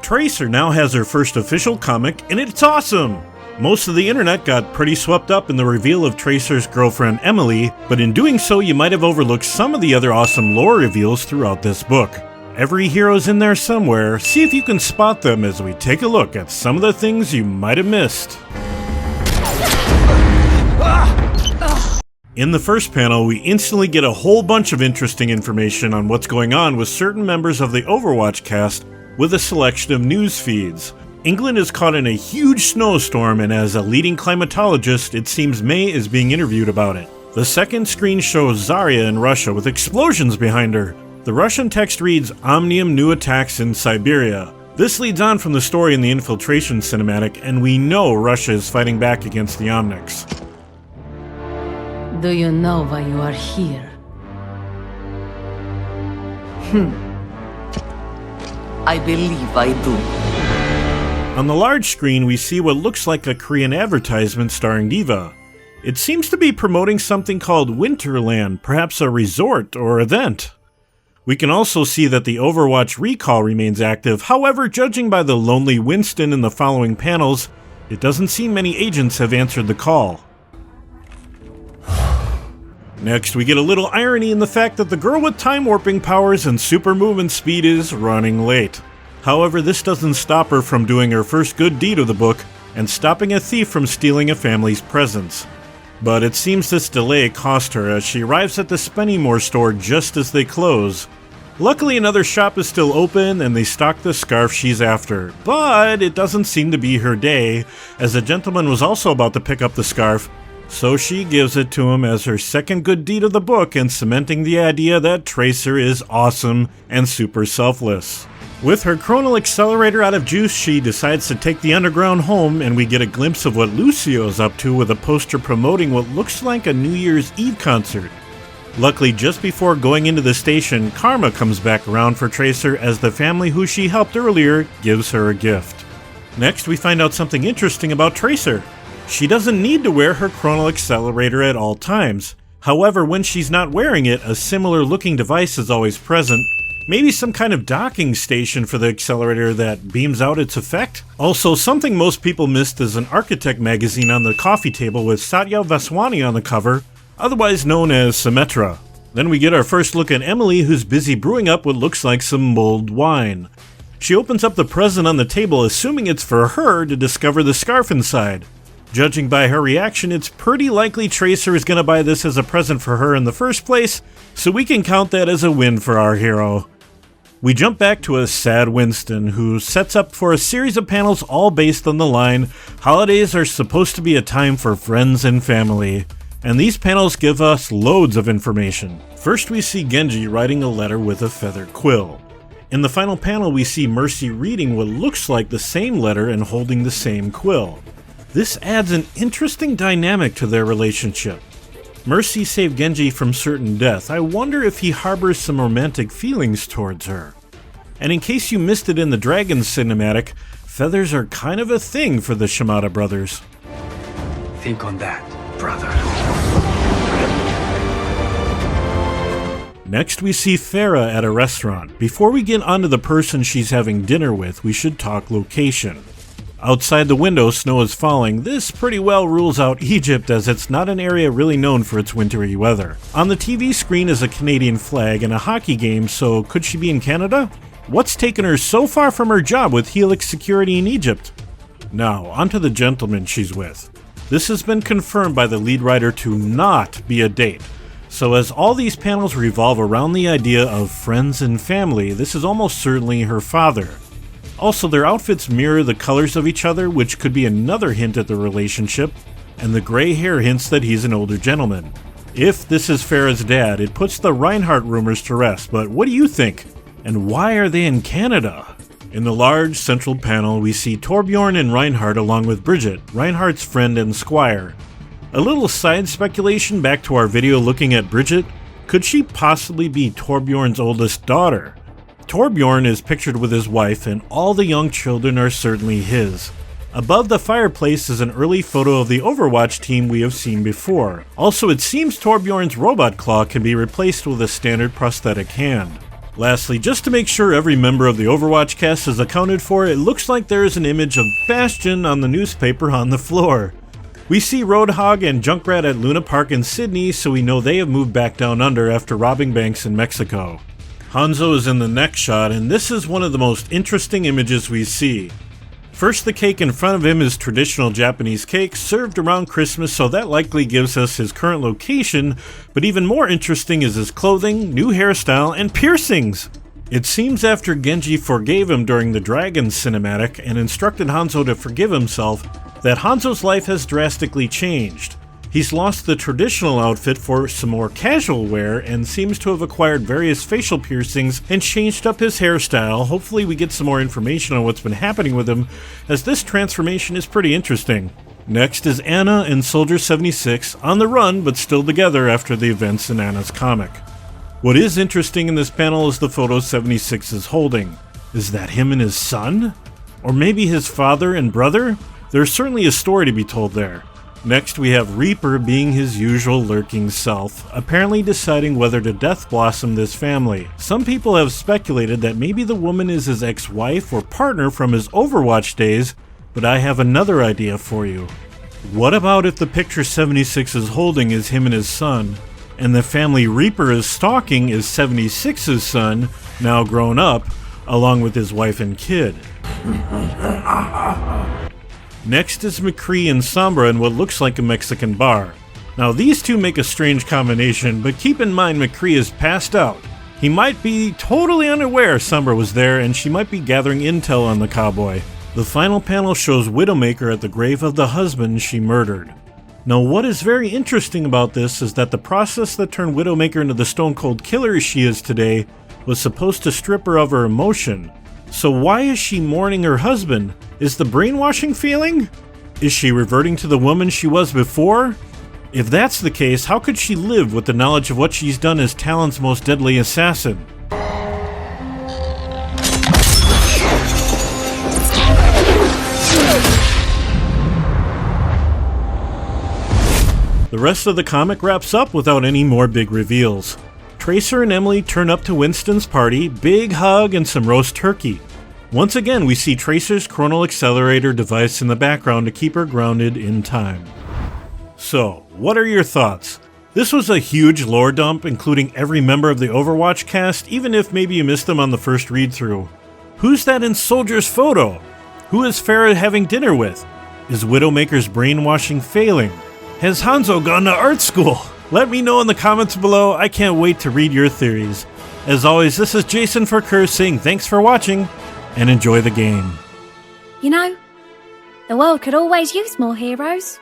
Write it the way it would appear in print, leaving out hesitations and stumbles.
Tracer now has her first official comic, and it's awesome! Most of the internet got pretty swept up in the reveal of Tracer's girlfriend Emily, but in doing so you might have overlooked some of the other awesome lore reveals throughout this book. Every hero's in there somewhere, see if you can spot them as we take a look at some of the things you might have missed. In the first panel, we instantly get a whole bunch of interesting information on what's going on with certain members of the Overwatch cast with a selection of news feeds. England is caught in a huge snowstorm, and as a leading climatologist, it seems May is being interviewed about it. The second screen shows Zarya in Russia with explosions behind her. The Russian text reads, "Omnium new attacks in Siberia." This leads on from the story in the infiltration cinematic, and we know Russia is fighting back against the Omnics. Do you know why you are here? I believe I do. On the large screen, we see what looks like a Korean advertisement starring Diva. It seems to be promoting something called Winterland, perhaps a resort or event. We can also see that the Overwatch recall remains active, however, judging by the lonely Winston in the following panels, it doesn't seem many agents have answered the call. Next, we get a little irony in the fact that the girl with time warping powers and super movement speed is running late. However, this doesn't stop her from doing her first good deed of the book and stopping a thief from stealing a family's presents. But it seems this delay cost her as she arrives at the Spennymoor store just as they close. Luckily, another shop is still open and they stock the scarf she's after. But it doesn't seem to be her day, as a gentleman was also about to pick up the scarf, so she gives it to him as her second good deed of the book and cementing the idea that Tracer is awesome and super selfless. With her chronal accelerator out of juice, she decides to take the underground home, and we get a glimpse of what Lucio's up to with a poster promoting what looks like a New Year's Eve concert. Luckily, just before going into the station, Karma comes back around for Tracer as the family who she helped earlier gives her a gift. Next, we find out something interesting about Tracer. She doesn't need to wear her chronal accelerator at all times. However, when she's not wearing it, a similar looking device is always present. Maybe some kind of docking station for the accelerator that beams out its effect? Also, something most people missed is an architect magazine on the coffee table with Satya Vaswani on the cover, otherwise known as Symetra. Then we get our first look at Emily, who's busy brewing up what looks like some mulled wine. She opens up the present on the table, assuming it's for her, to discover the scarf inside. Judging by her reaction, it's pretty likely Tracer is going to buy this as a present for her in the first place, so we can count that as a win for our hero. We jump back to a sad Winston, who sets up for a series of panels all based on the line, "Holidays are supposed to be a time for friends and family." And these panels give us loads of information. First, we see Genji writing a letter with a feather quill. In the final panel, we see Mercy reading what looks like the same letter and holding the same quill. This adds an interesting dynamic to their relationship. Mercy saved Genji from certain death. I wonder if he harbors some romantic feelings towards her. And in case you missed it in the Dragon cinematic, feathers are kind of a thing for the Shimada brothers. Think on that, brother. Next, we see Fara at a restaurant. Before we get onto the person she's having dinner with, we should talk location. Outside the window, snow is falling. This pretty well rules out Egypt, as it's not an area really known for its wintry weather. On the TV screen is a Canadian flag and a hockey game, so could she be in Canada? What's taken her so far from her job with Helix Security in Egypt? Now, onto the gentleman she's with. This has been confirmed by the lead writer to not be a date. So as all these panels revolve around the idea of friends and family, this is almost certainly her father. Also, their outfits mirror the colors of each other, which could be another hint at the relationship, and the gray hair hints that he's an older gentleman. If this is Farah's dad, it puts the Reinhardt rumors to rest, but what do you think? And why are they in Canada? In the large central panel, we see Torbjorn and Reinhardt along with Bridget, Reinhardt's friend and squire. A little side speculation back to our video looking at Bridget. Could she possibly be Torbjorn's oldest daughter? Torbjorn is pictured with his wife, and all the young children are certainly his. Above the fireplace is an early photo of the Overwatch team we have seen before. Also, it seems Torbjorn's robot claw can be replaced with a standard prosthetic hand. Lastly, just to make sure every member of the Overwatch cast is accounted for, it looks like there is an image of Bastion on the newspaper on the floor. We see Roadhog and Junkrat at Luna Park in Sydney, so we know they have moved back down under after robbing banks in Mexico. Hanzo is in the next shot, and this is one of the most interesting images we see. First, the cake in front of him is traditional Japanese cake served around Christmas, so that likely gives us his current location, but even more interesting is his clothing, new hairstyle, and piercings! It seems after Genji forgave him during the Dragon cinematic and instructed Hanzo to forgive himself, that Hanzo's life has drastically changed. He's lost the traditional outfit for some more casual wear and seems to have acquired various facial piercings and changed up his hairstyle. Hopefully we get some more information on what's been happening with him, as this transformation is pretty interesting. Next is Anna and Soldier 76, on the run but still together after the events in Anna's comic. What is interesting in this panel is the photo 76 is holding. Is that him and his son? Or maybe his father and brother? There's certainly a story to be told there. Next, we have Reaper being his usual lurking self, apparently deciding whether to death blossom this family. Some people have speculated that maybe the woman is his ex-wife or partner from his Overwatch days, but I have another idea for you. What about if the picture 76 is holding is him and his son, and the family Reaper is stalking is 76's son, now grown up, along with his wife and kid? Next is McCree and Sombra in what looks like a Mexican bar. Now these two make a strange combination, but keep in mind McCree is passed out. He might be totally unaware Sombra was there, and she might be gathering intel on the cowboy. The final panel shows Widowmaker at the grave of the husband she murdered. Now what is very interesting about this is that the process that turned Widowmaker into the stone cold killer she is today was supposed to strip her of her emotion. So why is she mourning her husband? Is the brainwashing feeling? Is she reverting to the woman she was before? If that's the case, how could she live with the knowledge of what she's done as Talon's most deadly assassin? The rest of the comic wraps up without any more big reveals. Tracer and Emily turn up to Winston's party, big hug and some roast turkey. Once again, we see Tracer's chronal accelerator device in the background to keep her grounded in time. So, what are your thoughts? This was a huge lore dump, including every member of the Overwatch cast, even if maybe you missed them on the first read-through. Who's that in Soldier's photo? Who is Fara having dinner with? Is Widowmaker's brainwashing failing? Has Hanzo gone to art school? Let me know in the comments below. I can't wait to read your theories. As always, this is Jason for Curse saying thanks for watching, and enjoy the game. You know, the world could always use more heroes.